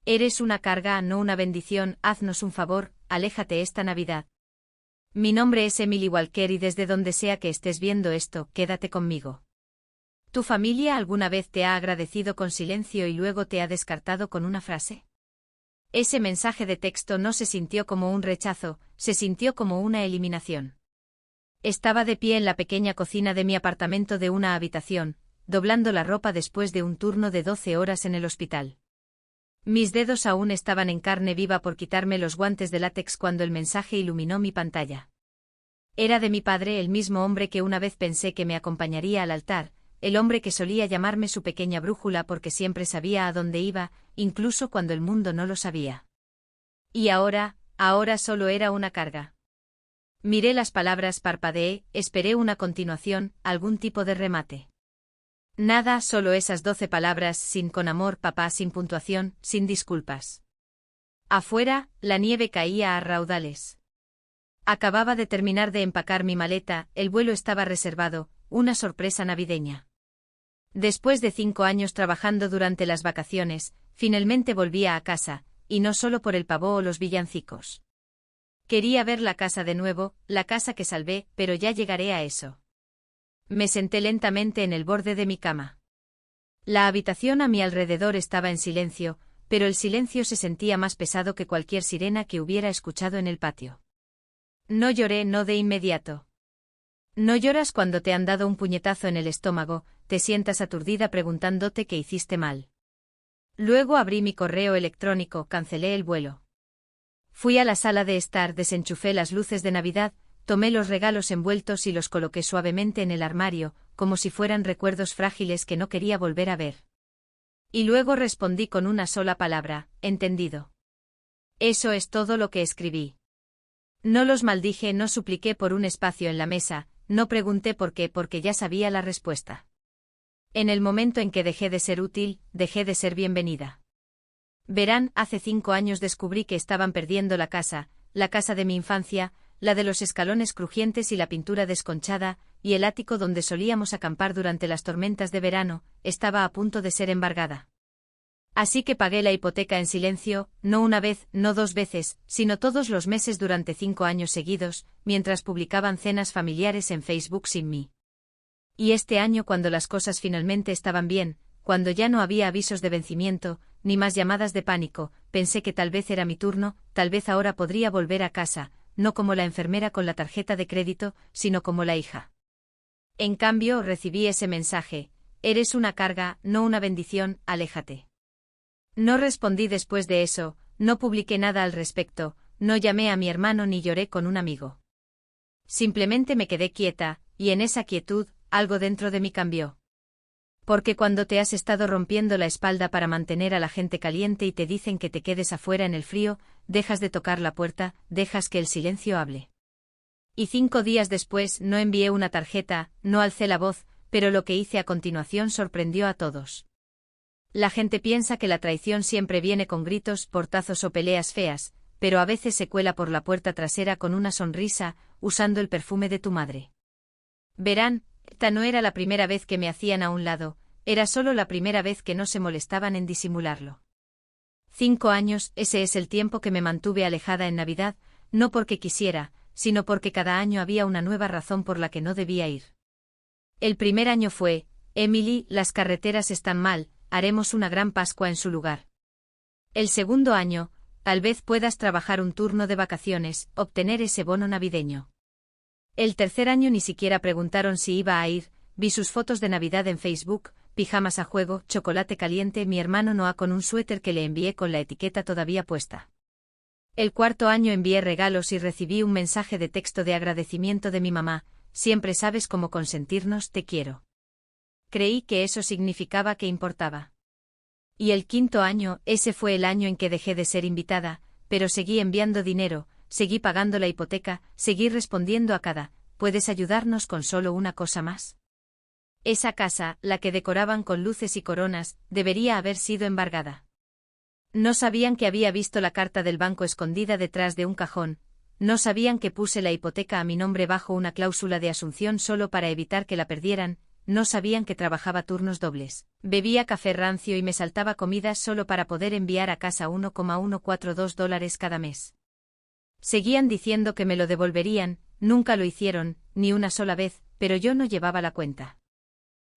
Eres una carga, no una bendición, haznos un favor, aléjate esta Navidad. Mi nombre es Emily Walker y desde donde sea que estés viendo esto, quédate conmigo. ¿Tu familia alguna vez te ha agradecido con silencio y luego te ha descartado con una frase? Ese mensaje de texto no se sintió como un rechazo, se sintió como una eliminación. Estaba de pie en la pequeña cocina de mi apartamento de una habitación, doblando la ropa después de un turno de 12 horas en el hospital. Mis dedos aún estaban en carne viva por quitarme los guantes de látex cuando el mensaje iluminó mi pantalla. Era de mi padre, el mismo hombre que una vez pensé que me acompañaría al altar, el hombre que solía llamarme su pequeña brújula porque siempre sabía a dónde iba, incluso cuando el mundo no lo sabía. Y ahora solo era una carga. Miré las palabras, parpadeé, esperé una continuación, algún tipo de remate. Nada, solo esas 12 palabras, sin con amor, papá, sin puntuación, sin disculpas. Afuera, la nieve caía a raudales. Acababa de terminar de empacar mi maleta, el vuelo estaba reservado, una sorpresa navideña. Después de 5 años trabajando durante las vacaciones, finalmente volvía a casa, y no solo por el pavó o los villancicos. Quería ver la casa de nuevo, la casa que salvé, pero ya llegaré a eso. Me senté lentamente en el borde de mi cama. La habitación a mi alrededor estaba en silencio, pero el silencio se sentía más pesado que cualquier sirena que hubiera escuchado en el patio. No lloré, no de inmediato. No lloras cuando te han dado un puñetazo en el estómago, te sientas aturdida preguntándote qué hiciste mal. Luego abrí mi correo electrónico, cancelé el vuelo. Fui a la sala de estar, desenchufé las luces de Navidad, tomé los regalos envueltos y los coloqué suavemente en el armario, como si fueran recuerdos frágiles que no quería volver a ver. Y luego respondí con una sola palabra, entendido. Eso es todo lo que escribí. No los maldije, no supliqué por un espacio en la mesa, no pregunté por qué, porque ya sabía la respuesta. En el momento en que dejé de ser útil, dejé de ser bienvenida. Verán, hace 5 años descubrí que estaban perdiendo la casa de mi infancia, la de los escalones crujientes y la pintura desconchada, y el ático donde solíamos acampar durante las tormentas de verano, estaba a punto de ser embargada. Así que pagué la hipoteca en silencio, no una vez, no 2 veces, sino todos los meses durante 5 años seguidos, mientras publicaban cenas familiares en Facebook sin mí. Y este año, cuando las cosas finalmente estaban bien, cuando ya no había avisos de vencimiento, ni más llamadas de pánico, pensé que tal vez era mi turno, tal vez ahora podría volver a casa, no como la enfermera con la tarjeta de crédito, sino como la hija. En cambio, recibí ese mensaje: eres una carga, no una bendición, aléjate. No respondí después de eso, no publiqué nada al respecto, no llamé a mi hermano ni lloré con un amigo. Simplemente me quedé quieta, y en esa quietud, algo dentro de mí cambió. Porque cuando te has estado rompiendo la espalda para mantener a la gente caliente y te dicen que te quedes afuera en el frío, dejas de tocar la puerta, dejas que el silencio hable. Y 5 días después no envié una tarjeta, no alcé la voz, pero lo que hice a continuación sorprendió a todos. La gente piensa que la traición siempre viene con gritos, portazos o peleas feas, pero a veces se cuela por la puerta trasera con una sonrisa, usando el perfume de tu madre. Verán, esta no era la primera vez que me hacían a un lado, era solo la primera vez que no se molestaban en disimularlo. 5 años, ese es el tiempo que me mantuve alejada en Navidad, no porque quisiera, sino porque cada año había una nueva razón por la que no debía ir. El primer año fue: Emily, las carreteras están mal, haremos una gran Pascua en su lugar. El segundo año: tal vez puedas trabajar un turno de vacaciones, obtener ese bono navideño. El tercer año ni siquiera preguntaron si iba a ir, vi sus fotos de Navidad en Facebook, pijamas a juego, chocolate caliente, mi hermano Noah con un suéter que le envié con la etiqueta todavía puesta. El cuarto año envié regalos y recibí un mensaje de texto de agradecimiento de mi mamá: siempre sabes cómo consentirnos, te quiero. Creí que eso significaba que importaba. Y el quinto año, ese fue el año en que dejé de ser invitada, pero seguí enviando dinero, seguí pagando la hipoteca, seguí respondiendo a cada: ¿puedes ayudarnos con solo una cosa más? Esa casa, la que decoraban con luces y coronas, debería haber sido embargada. No sabían que había visto la carta del banco escondida detrás de un cajón, no sabían que puse la hipoteca a mi nombre bajo una cláusula de asunción solo para evitar que la perdieran, no sabían que trabajaba turnos dobles. Bebía café rancio y me saltaba comidas solo para poder enviar a casa $1,142 cada mes. Seguían diciendo que me lo devolverían, nunca lo hicieron, ni una sola vez, pero yo no llevaba la cuenta.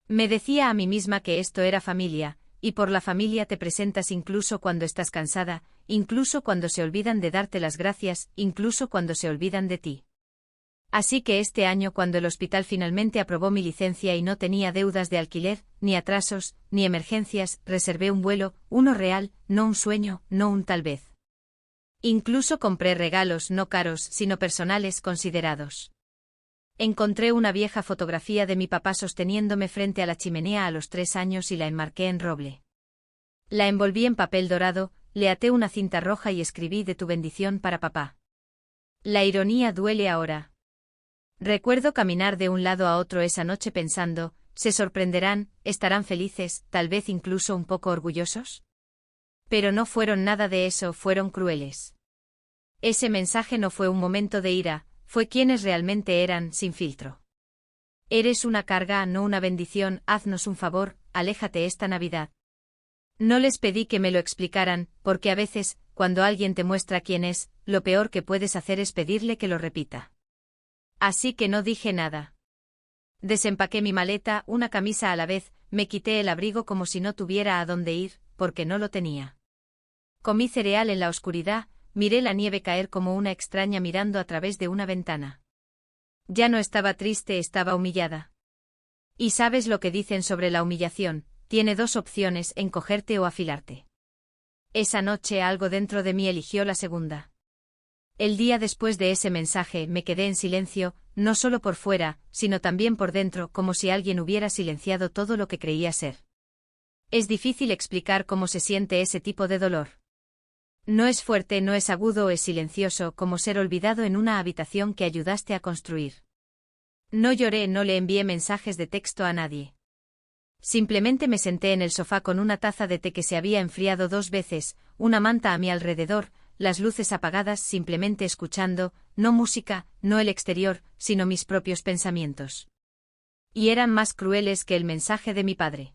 Me decía a mí misma que esto era familia, y por la familia te presentas incluso cuando estás cansada, incluso cuando se olvidan de darte las gracias, incluso cuando se olvidan de ti. Así que este año, cuando el hospital finalmente aprobó mi licencia y no tenía deudas de alquiler, ni atrasos, ni emergencias, reservé un vuelo, uno real, no un sueño, no un tal vez. Incluso compré regalos no caros, sino personales considerados. Encontré una vieja fotografía de mi papá sosteniéndome frente a la chimenea a los 3 años y la enmarqué en roble. La envolví en papel dorado, le até una cinta roja y escribí de tu bendición para papá. La ironía duele ahora. Recuerdo caminar de un lado a otro esa noche pensando, ¿se sorprenderán, estarán felices, tal vez incluso un poco orgullosos? Pero no fueron nada de eso, fueron crueles. Ese mensaje no fue un momento de ira, fue quienes realmente eran, sin filtro. Eres una carga, no una bendición, haznos un favor, aléjate esta Navidad. No les pedí que me lo explicaran, porque a veces, cuando alguien te muestra quién es, lo peor que puedes hacer es pedirle que lo repita. Así que no dije nada. Desempaqué mi maleta, una camisa a la vez, me quité el abrigo como si no tuviera a dónde ir, porque no lo tenía. Comí cereal en la oscuridad, miré la nieve caer como una extraña mirando a través de una ventana. Ya no estaba triste, estaba humillada. ¿Y sabes lo que dicen sobre la humillación? Tiene 2 opciones, encogerte o afilarte. Esa noche algo dentro de mí eligió la segunda. El día después de ese mensaje me quedé en silencio, no solo por fuera, sino también por dentro, como si alguien hubiera silenciado todo lo que creía ser. Es difícil explicar cómo se siente ese tipo de dolor. No es fuerte, no es agudo, es silencioso, como ser olvidado en una habitación que ayudaste a construir. No lloré, no le envié mensajes de texto a nadie. Simplemente me senté en el sofá con una taza de té que se había enfriado 2 veces, una manta a mi alrededor, las luces apagadas, simplemente escuchando, no música, no el exterior, sino mis propios pensamientos. Y eran más crueles que el mensaje de mi padre.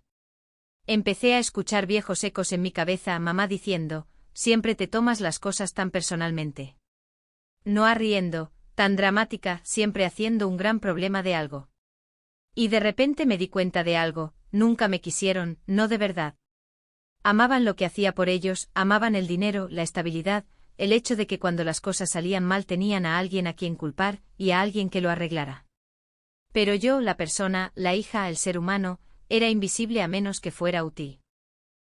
Empecé a escuchar viejos ecos en mi cabeza, mamá diciendo, siempre te tomas las cosas tan personalmente. No riendo, tan dramática, siempre haciendo un gran problema de algo. Y de repente me di cuenta de algo, nunca me quisieron, no de verdad. Amaban lo que hacía por ellos, amaban el dinero, la estabilidad, el hecho de que cuando las cosas salían mal tenían a alguien a quien culpar, y a alguien que lo arreglara. Pero yo, la persona, la hija, el ser humano, era invisible a menos que fuera útil.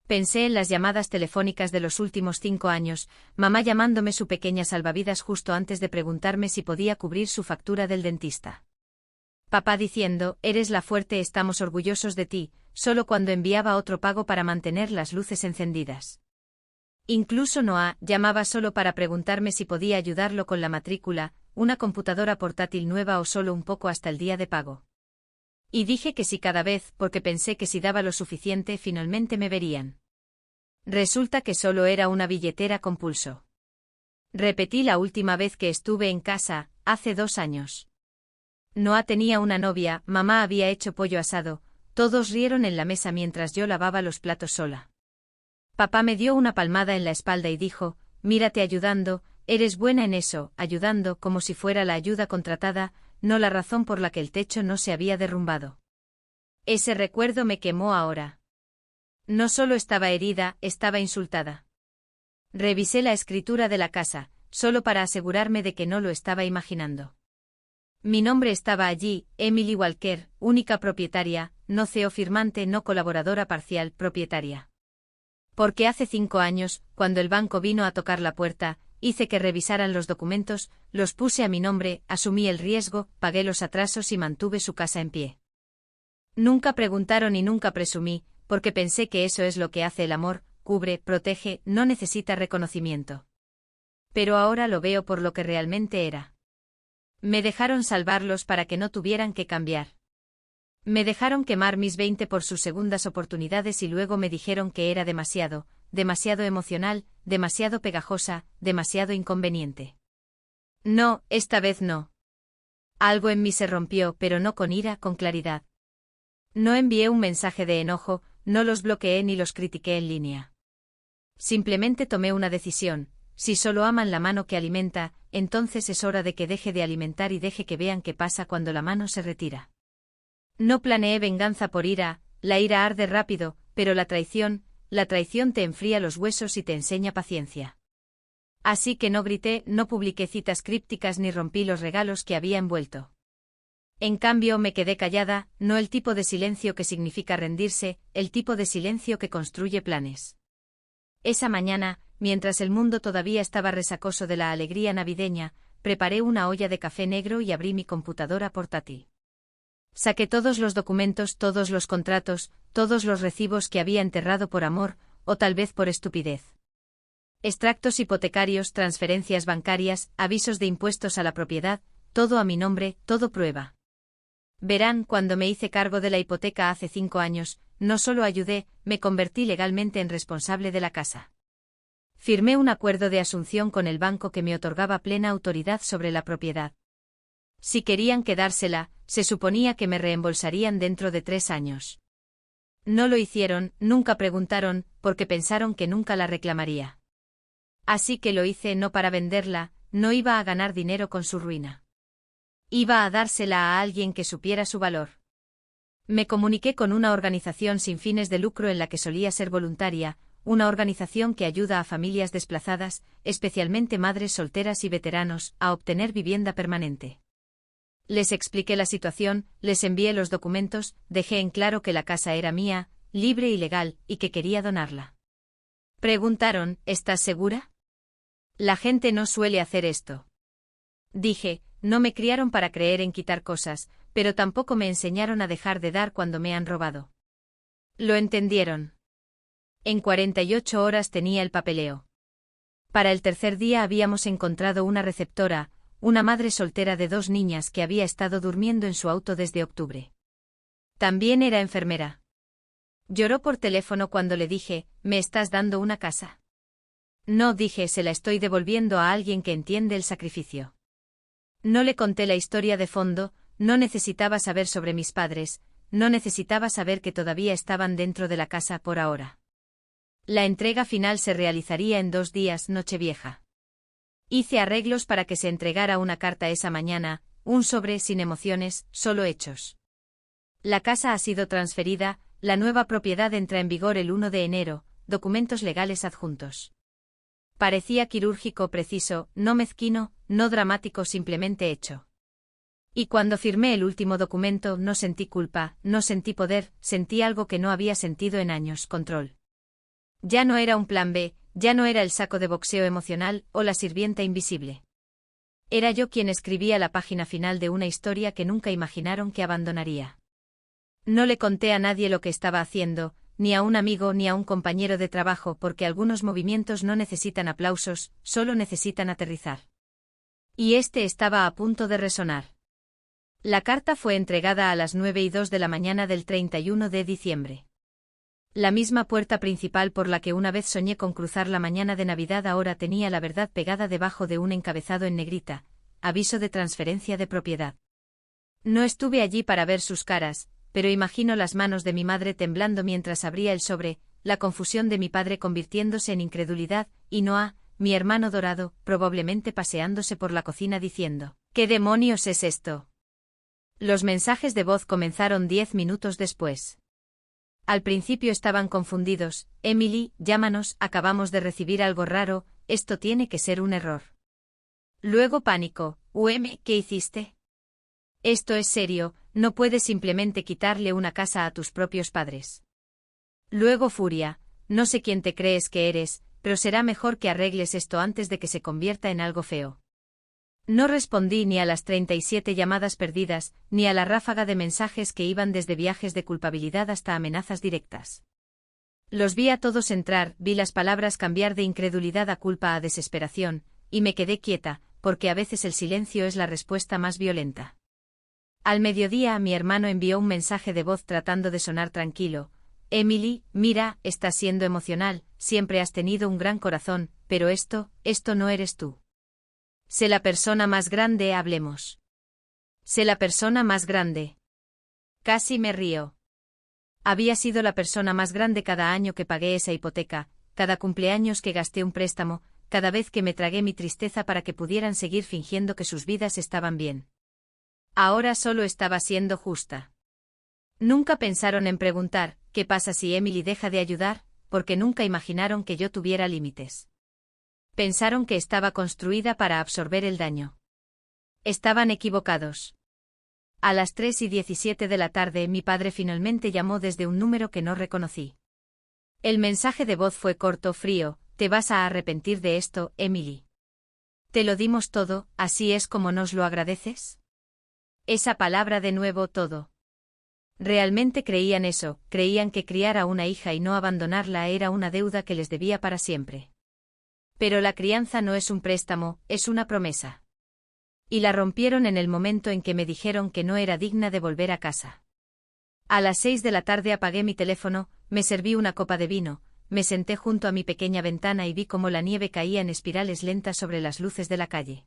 Pensé en las llamadas telefónicas de los últimos 5 años, mamá llamándome su pequeña salvavidas justo antes de preguntarme si podía cubrir su factura del dentista. Papá diciendo, eres la fuerte, estamos orgullosos de ti, solo cuando enviaba otro pago para mantener las luces encendidas. Incluso Noah llamaba solo para preguntarme si podía ayudarlo con la matrícula, una computadora portátil nueva o solo un poco hasta el día de pago. Y dije que sí cada vez, porque pensé que si daba lo suficiente finalmente me verían. Resulta que solo era una billetera con pulso. Repetí la última vez que estuve en casa, hace 2 años. Noah tenía una novia, mamá había hecho pollo asado, todos rieron en la mesa mientras yo lavaba los platos sola. Papá me dio una palmada en la espalda y dijo, mírate ayudando, eres buena en eso, ayudando como si fuera la ayuda contratada, no la razón por la que el techo no se había derrumbado. Ese recuerdo me quemó ahora. No solo estaba herida, estaba insultada. Revisé la escritura de la casa, solo para asegurarme de que no lo estaba imaginando. Mi nombre estaba allí, Emily Walker, única propietaria, no CEO firmante, no colaboradora parcial, propietaria. Porque hace 5 años, cuando el banco vino a tocar la puerta, hice que revisaran los documentos, los puse a mi nombre, asumí el riesgo, pagué los atrasos y mantuve su casa en pie. Nunca preguntaron y nunca presumí, porque pensé que eso es lo que hace el amor, cubre, protege, no necesita reconocimiento. Pero ahora lo veo por lo que realmente era. Me dejaron salvarlos para que no tuvieran que cambiar. Me dejaron quemar mis 20 por sus segundas oportunidades y luego me dijeron que era demasiado, demasiado emocional, demasiado pegajosa, demasiado inconveniente. No, esta vez no. Algo en mí se rompió, pero no con ira, con claridad. No envié un mensaje de enojo, no los bloqueé ni los critiqué en línea. Simplemente tomé una decisión: si solo aman la mano que alimenta, entonces es hora de que deje de alimentar y deje que vean qué pasa cuando la mano se retira. No planeé venganza por ira, la ira arde rápido, pero la traición te enfría los huesos y te enseña paciencia. Así que no grité, no publiqué citas crípticas ni rompí los regalos que había envuelto. En cambio me quedé callada, no el tipo de silencio que significa rendirse, el tipo de silencio que construye planes. Esa mañana, mientras el mundo todavía estaba resacoso de la alegría navideña, preparé una olla de café negro y abrí mi computadora portátil. Saqué todos los documentos, todos los contratos, todos los recibos que había enterrado por amor, o tal vez por estupidez. Extractos hipotecarios, transferencias bancarias, avisos de impuestos a la propiedad, todo a mi nombre, todo prueba. Verán, cuando me hice cargo de la hipoteca hace 5 años, no solo ayudé, me convertí legalmente en responsable de la casa. Firmé un acuerdo de asunción con el banco que me otorgaba plena autoridad sobre la propiedad. Si querían quedársela, se suponía que me reembolsarían dentro de 3 años. No lo hicieron, nunca preguntaron, porque pensaron que nunca la reclamaría. Así que lo hice no para venderla, no iba a ganar dinero con su ruina. Iba a dársela a alguien que supiera su valor. Me comuniqué con una organización sin fines de lucro en la que solía ser voluntaria, una organización que ayuda a familias desplazadas, especialmente madres solteras y veteranos, a obtener vivienda permanente. Les expliqué la situación, les envié los documentos, dejé en claro que la casa era mía, libre y legal, y que quería donarla. Preguntaron: ¿estás segura? La gente no suele hacer esto. Dije: no me criaron para creer en quitar cosas, pero tampoco me enseñaron a dejar de dar cuando me han robado. Lo entendieron. En 48 horas tenía el papeleo. Para el tercer día habíamos encontrado una receptora, una madre soltera de 2 niñas que había estado durmiendo en su auto desde octubre. También era enfermera. Lloró por teléfono cuando le dije: ¿me estás dando una casa? No, dije, se la estoy devolviendo a alguien que entiende el sacrificio. No le conté la historia de fondo, no necesitaba saber sobre mis padres, no necesitaba saber que todavía estaban dentro de la casa por ahora. La entrega final se realizaría en 2 días, Nochevieja. Hice arreglos para que se entregara una carta esa mañana, un sobre sin emociones, solo hechos. La casa ha sido transferida, la nueva propiedad entra en vigor el 1 de enero, documentos legales adjuntos. Parecía quirúrgico, preciso, no mezquino, no dramático, simplemente hecho. Y cuando firmé el último documento no sentí culpa, no sentí poder, sentí algo que no había sentido en años: control. Ya no era un plan B, ya no era el saco de boxeo emocional o la sirvienta invisible. Era yo quien escribía la página final de una historia que nunca imaginaron que abandonaría. No le conté a nadie lo que estaba haciendo, ni a un amigo ni a un compañero de trabajo, porque algunos movimientos no necesitan aplausos, solo necesitan aterrizar. Y este estaba a punto de resonar. La carta fue entregada a las 9:02 de la mañana del 31 de diciembre. La misma puerta principal por la que una vez soñé con cruzar la mañana de Navidad ahora tenía la verdad pegada debajo de un encabezado en negrita: aviso de transferencia de propiedad. No estuve allí para ver sus caras, pero imagino las manos de mi madre temblando mientras abría el sobre, la confusión de mi padre convirtiéndose en incredulidad, y Noah, mi hermano dorado, probablemente paseándose por la cocina diciendo: ¿qué demonios es esto? Los mensajes de voz comenzaron 10 minutos después. Al principio estaban confundidos: Emily, llámanos, acabamos de recibir algo raro, esto tiene que ser un error. Luego pánico: ¿qué hiciste? Esto es serio, no puedes simplemente quitarle una casa a tus propios padres. Luego furia: no sé quién te crees que eres, pero será mejor que arregles esto antes de que se convierta en algo feo. No respondí ni a las 37 llamadas perdidas, ni a la ráfaga de mensajes que iban desde viajes de culpabilidad hasta amenazas directas. Los vi a todos entrar, vi las palabras cambiar de incredulidad a culpa a desesperación, y me quedé quieta, porque a veces el silencio es la respuesta más violenta. Al mediodía mi hermano envió un mensaje de voz tratando de sonar tranquilo: Emily, mira, estás siendo emocional, siempre has tenido un gran corazón, pero esto no eres tú. Sé la persona más grande, hablemos. Sé la persona más grande. Casi me río. Había sido la persona más grande cada año que pagué esa hipoteca, cada cumpleaños que gasté un préstamo, cada vez que me tragué mi tristeza para que pudieran seguir fingiendo que sus vidas estaban bien. Ahora solo estaba siendo justa. Nunca pensaron en preguntar, ¿qué pasa si Emily deja de ayudar?, porque nunca imaginaron que yo tuviera límites. Pensaron que estaba construida para absorber el daño. Estaban equivocados. A las 3:17 de la tarde mi padre finalmente llamó desde un número que no reconocí. El mensaje de voz fue corto, frío: «Te vas a arrepentir de esto, Emily. Te lo dimos todo, ¿así es como nos lo agradeces?». Esa palabra de nuevo, todo. Realmente creían eso, creían que criar a una hija y no abandonarla era una deuda que les debía para siempre. Pero la crianza no es un préstamo, es una promesa. Y la rompieron en el momento en que me dijeron que no era digna de volver a casa. A las 6 de la tarde apagué mi teléfono, me serví una copa de vino, me senté junto a mi pequeña ventana y vi cómo la nieve caía en espirales lentas sobre las luces de la calle.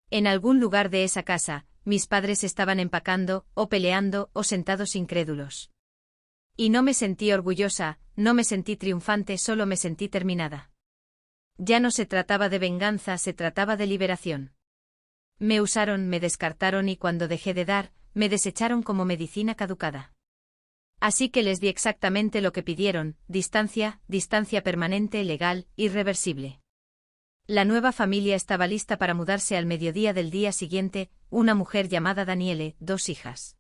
En algún lugar de esa casa, mis padres estaban empacando, o peleando, o sentados incrédulos. Y no me sentí orgullosa, no me sentí triunfante, solo me sentí terminada. Ya no se trataba de venganza, se trataba de liberación. Me usaron, me descartaron y cuando dejé de dar, me desecharon como medicina caducada. Así que les di exactamente lo que pidieron: distancia, distancia permanente, legal, irreversible. La nueva familia estaba lista para mudarse al mediodía del día siguiente, una mujer llamada Daniele, 2 hijas.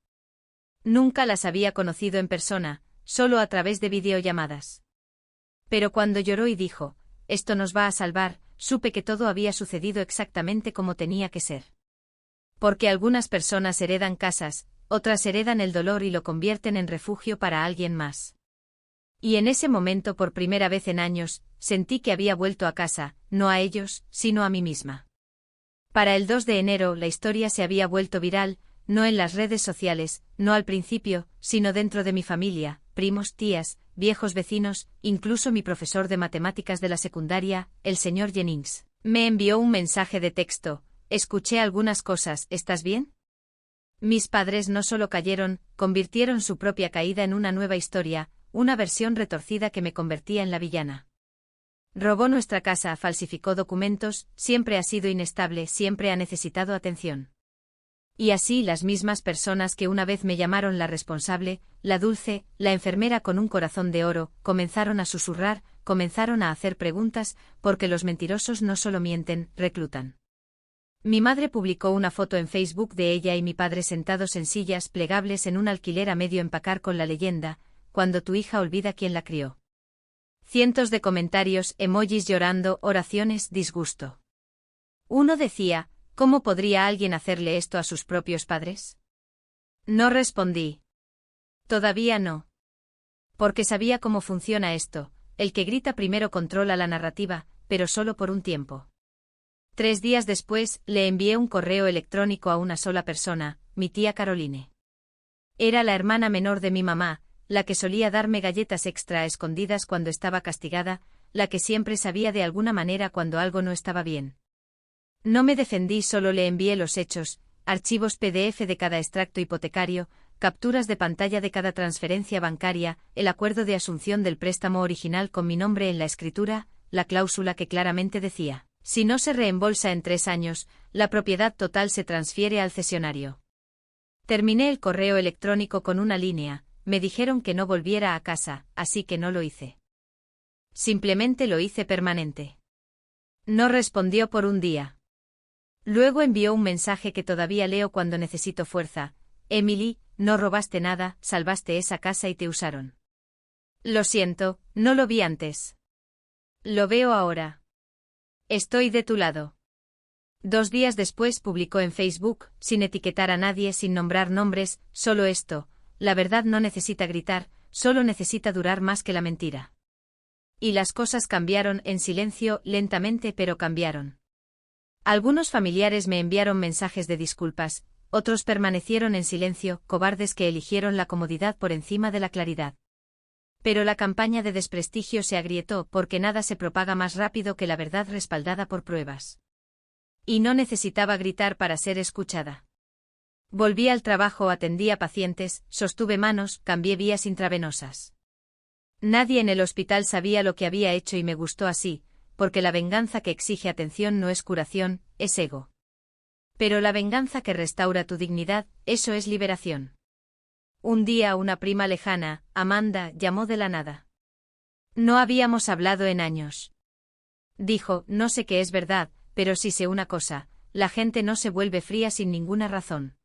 Nunca las había conocido en persona, solo a través de videollamadas. Pero cuando lloró y dijo: «Esto nos va a salvar», supe que todo había sucedido exactamente como tenía que ser. Porque algunas personas heredan casas, otras heredan el dolor y lo convierten en refugio para alguien más. Y en ese momento, por primera vez en años, sentí que había vuelto a casa, no a ellos, sino a mí misma. Para el 2 de enero la historia se había vuelto viral, no en las redes sociales, no al principio, sino dentro de mi familia, primos, tías, viejos vecinos, incluso mi profesor de matemáticas de la secundaria, el señor Jennings, me envió un mensaje de texto: «Escuché algunas cosas, ¿estás bien?». Mis padres no solo cayeron, convirtieron su propia caída en una nueva historia, una versión retorcida que me convertía en la villana. Robó nuestra casa, falsificó documentos, siempre ha sido inestable, siempre ha necesitado atención. Y así las mismas personas que una vez me llamaron la responsable, la dulce, la enfermera con un corazón de oro, comenzaron a susurrar, comenzaron a hacer preguntas, porque los mentirosos no solo mienten, reclutan. Mi madre publicó una foto en Facebook de ella y mi padre sentados en sillas plegables en un alquiler a medio empacar con la leyenda: «Cuando tu hija olvida quién la crió». Cientos de comentarios, emojis llorando, oraciones, disgusto. Uno decía: «¿Cómo podría alguien hacerle esto a sus propios padres?». No respondí. Todavía no. Porque sabía cómo funciona esto: el que grita primero controla la narrativa, pero solo por un tiempo. 3 días después, le envié un correo electrónico a una sola persona, mi tía Caroline. Era la hermana menor de mi mamá, la que solía darme galletas extra a escondidas cuando estaba castigada, la que siempre sabía de alguna manera cuando algo no estaba bien. No me defendí, solo le envié los hechos: archivos PDF de cada extracto hipotecario, capturas de pantalla de cada transferencia bancaria, el acuerdo de asunción del préstamo original con mi nombre en la escritura, la cláusula que claramente decía: si no se reembolsa en 3 años, la propiedad total se transfiere al cesionario. Terminé el correo electrónico con una línea: me dijeron que no volviera a casa, así que no lo hice. Simplemente lo hice permanente. No respondió por un día. Luego envió un mensaje que todavía leo cuando necesito fuerza: «Emily, no robaste nada, salvaste esa casa y te usaron. Lo siento, no lo vi antes. Lo veo ahora. Estoy de tu lado». 2 días después publicó en Facebook, sin etiquetar a nadie, sin nombrar nombres: «Solo esto, la verdad no necesita gritar, solo necesita durar más que la mentira». Y las cosas cambiaron, en silencio, lentamente, pero cambiaron. Algunos familiares me enviaron mensajes de disculpas, otros permanecieron en silencio, cobardes que eligieron la comodidad por encima de la claridad. Pero la campaña de desprestigio se agrietó, porque nada se propaga más rápido que la verdad respaldada por pruebas. Y no necesitaba gritar para ser escuchada. Volví al trabajo, atendí a pacientes, sostuve manos, cambié vías intravenosas. Nadie en el hospital sabía lo que había hecho y me gustó así, porque la venganza que exige atención no es curación, es ego. Pero la venganza que restaura tu dignidad, eso es liberación. Un día una prima lejana, Amanda, llamó de la nada. No habíamos hablado en años. Dijo, no sé qué es verdad, pero sí sé una cosa, la gente no se vuelve fría sin ninguna razón.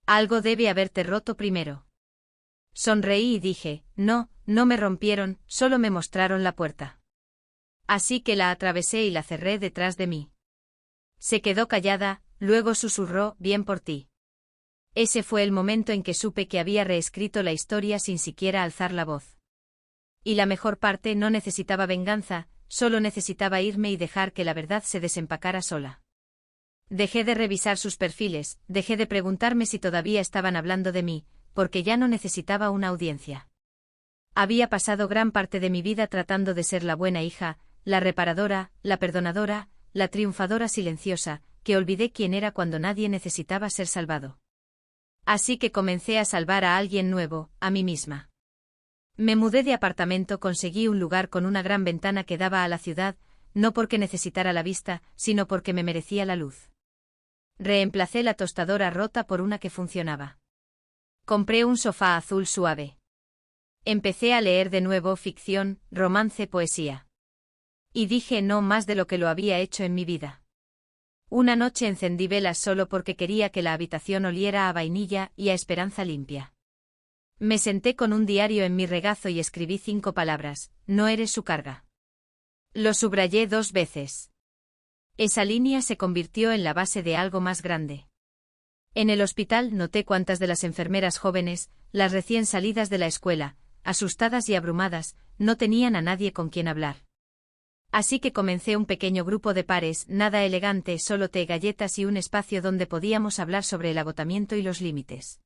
Algo debe haberte roto primero. Sonreí y dije, no, no me rompieron, solo me mostraron la puerta. Así que la atravesé y la cerré detrás de mí. Se quedó callada, luego susurró, bien por ti. Ese fue el momento en que supe que había reescrito la historia sin siquiera alzar la voz. Y la mejor parte, no necesitaba venganza, solo necesitaba irme y dejar que la verdad se desempacara sola. Dejé de revisar sus perfiles, dejé de preguntarme si todavía estaban hablando de mí, porque ya no necesitaba una audiencia. Había pasado gran parte de mi vida tratando de ser la buena hija, la reparadora, la perdonadora, la triunfadora silenciosa, que olvidé quién era cuando nadie necesitaba ser salvado. Así que comencé a salvar a alguien nuevo, a mí misma. Me mudé de apartamento, conseguí un lugar con una gran ventana que daba a la ciudad, no porque necesitara la vista, sino porque me merecía la luz. Reemplacé la tostadora rota por una que funcionaba. Compré un sofá azul suave. Empecé a leer de nuevo ficción, romance, poesía. Y dije no más de lo que lo había hecho en mi vida. Una noche encendí velas solo porque quería que la habitación oliera a vainilla y a esperanza limpia. Me senté con un diario en mi regazo y escribí 5 palabras, no eres su carga. Lo subrayé 2 veces. Esa línea se convirtió en la base de algo más grande. En el hospital noté cuántas de las enfermeras jóvenes, las recién salidas de la escuela, asustadas y abrumadas, no tenían a nadie con quien hablar. Así que comencé un pequeño grupo de pares, nada elegante, solo té, galletas y un espacio donde podíamos hablar sobre el agotamiento y los límites.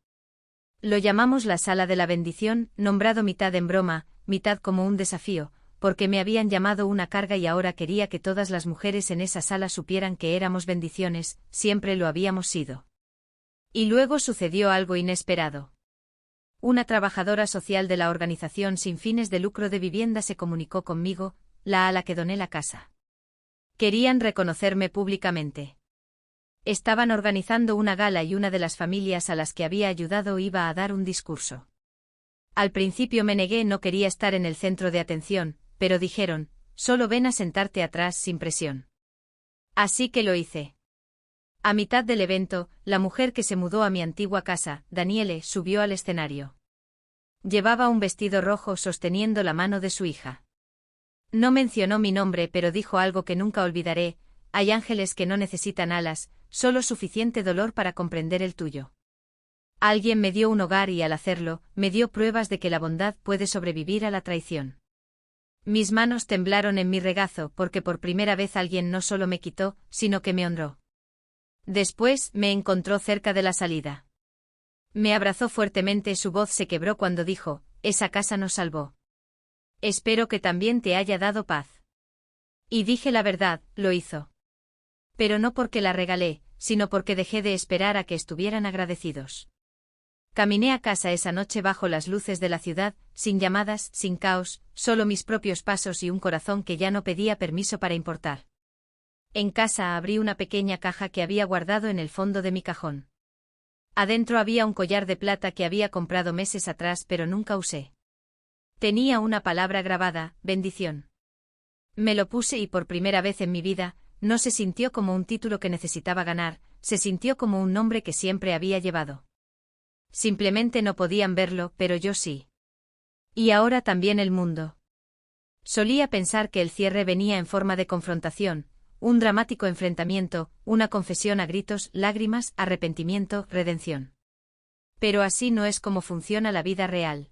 Lo llamamos la sala de la bendición, nombrado mitad en broma, mitad como un desafío, porque me habían llamado una carga y ahora quería que todas las mujeres en esa sala supieran que éramos bendiciones, siempre lo habíamos sido. Y luego sucedió algo inesperado. Una trabajadora social de la organización sin fines de lucro de vivienda se comunicó conmigo, la a la que doné la casa. Querían reconocerme públicamente. Estaban organizando una gala y una de las familias a las que había ayudado iba a dar un discurso. Al principio me negué, no quería estar en el centro de atención, pero dijeron, solo ven a sentarte atrás sin presión. Así que lo hice. A mitad del evento, la mujer que se mudó a mi antigua casa, Daniele, subió al escenario. Llevaba un vestido rojo sosteniendo la mano de su hija. No mencionó mi nombre, pero dijo algo que nunca olvidaré, hay ángeles que no necesitan alas, solo suficiente dolor para comprender el tuyo. Alguien me dio un hogar y al hacerlo, me dio pruebas de que la bondad puede sobrevivir a la traición. Mis manos temblaron en mi regazo porque por primera vez alguien no solo me quitó, sino que me honró. Después, me encontró cerca de la salida. Me abrazó fuertemente, su voz se quebró cuando dijo, esa casa nos salvó. Espero que también te haya dado paz. Y dije la verdad, lo hizo. Pero no porque la regalé, sino porque dejé de esperar a que estuvieran agradecidos. Caminé a casa esa noche bajo las luces de la ciudad, sin llamadas, sin caos, solo mis propios pasos y un corazón que ya no pedía permiso para importar. En casa abrí una pequeña caja que había guardado en el fondo de mi cajón. Adentro había un collar de plata que había comprado meses atrás pero nunca usé. Tenía una palabra grabada, bendición. Me lo puse y por primera vez en mi vida, no se sintió como un título que necesitaba ganar, se sintió como un nombre que siempre había llevado. Simplemente no podían verlo, pero yo sí. Y ahora también el mundo. Solía pensar que el cierre venía en forma de confrontación, un dramático enfrentamiento, una confesión a gritos, lágrimas, arrepentimiento, redención. Pero así no es como funciona la vida real.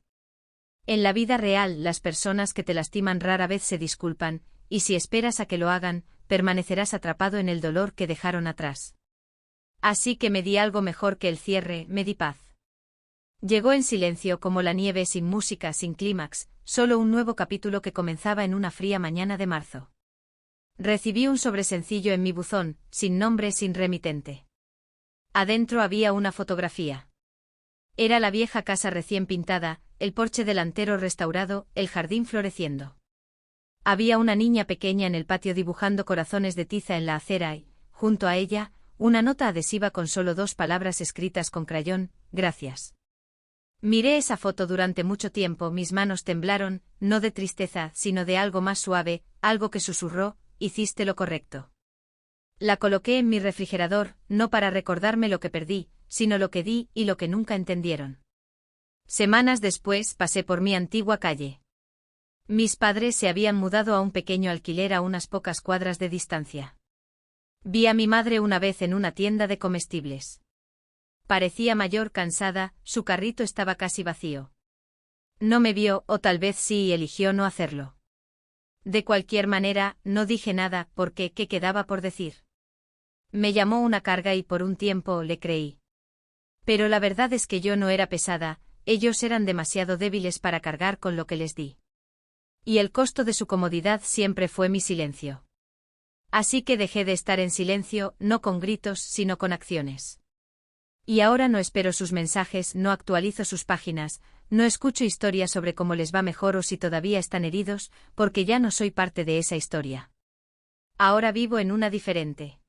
En la vida real, las personas que te lastiman rara vez se disculpan, y si esperas a que lo hagan, permanecerás atrapado en el dolor que dejaron atrás. Así que me di algo mejor que el cierre, me di paz. Llegó en silencio como la nieve, sin música, sin clímax, solo un nuevo capítulo que comenzaba en una fría mañana de marzo. Recibí un sobresencillo en mi buzón, sin nombre, sin remitente. Adentro había una fotografía. Era la vieja casa recién pintada, el porche delantero restaurado, el jardín floreciendo. Había una niña pequeña en el patio dibujando corazones de tiza en la acera y, junto a ella, una nota adhesiva con solo 2 palabras escritas con crayón: gracias. Miré esa foto durante mucho tiempo, mis manos temblaron, no de tristeza, sino de algo más suave, algo que susurró: hiciste lo correcto. La coloqué en mi refrigerador, no para recordarme lo que perdí, sino lo que di y lo que nunca entendieron. Semanas después pasé por mi antigua calle. Mis padres se habían mudado a un pequeño alquiler a unas pocas cuadras de distancia. Vi a mi madre una vez en una tienda de comestibles. Parecía mayor, cansada, su carrito estaba casi vacío. No me vio, o tal vez sí, y eligió no hacerlo. De cualquier manera, no dije nada, porque ¿qué quedaba por decir? Me llamó una carga y por un tiempo le creí. Pero la verdad es que yo no era pesada, ellos eran demasiado débiles para cargar con lo que les di. Y el costo de su comodidad siempre fue mi silencio. Así que dejé de estar en silencio, no con gritos, sino con acciones. Y ahora no espero sus mensajes, no actualizo sus páginas, no escucho historias sobre cómo les va mejor o si todavía están heridos, porque ya no soy parte de esa historia. Ahora vivo en una diferente.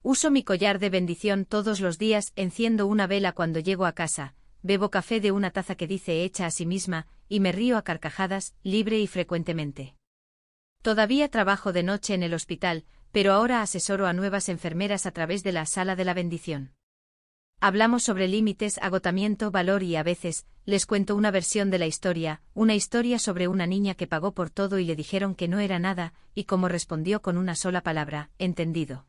Uso mi collar de bendición todos los días, enciendo una vela cuando llego a casa, bebo café de una taza que dice hecha a sí misma, y me río a carcajadas, libre y frecuentemente. Todavía trabajo de noche en el hospital, pero ahora asesoro a nuevas enfermeras a través de la sala de la bendición. Hablamos sobre límites, agotamiento, valor y a veces, les cuento una versión de la historia, una historia sobre una niña que pagó por todo y le dijeron que no era nada, y cómo respondió con una sola palabra: entendido.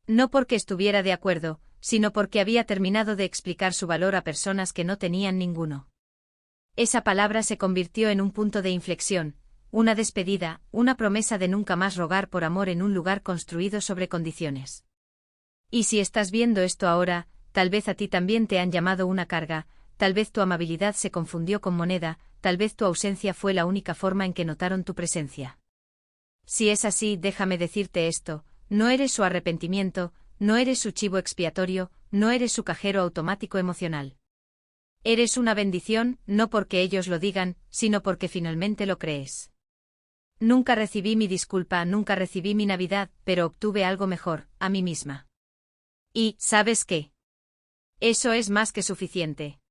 No porque estuviera de acuerdo, sino porque había terminado de explicar su valor a personas que no tenían ninguno. Esa palabra se convirtió en un punto de inflexión, una despedida, una promesa de nunca más rogar por amor en un lugar construido sobre condiciones. Y si estás viendo esto ahora, tal vez a ti también te han llamado una carga, tal vez tu amabilidad se confundió con moneda, tal vez tu ausencia fue la única forma en que notaron tu presencia. Si es así, déjame decirte esto: no eres su arrepentimiento, no eres su chivo expiatorio, no eres su cajero automático emocional. Eres una bendición, no porque ellos lo digan, sino porque finalmente lo crees. Nunca recibí mi disculpa, nunca recibí mi Navidad, pero obtuve algo mejor, a mí misma. Y, ¿sabes qué? Eso es más que suficiente.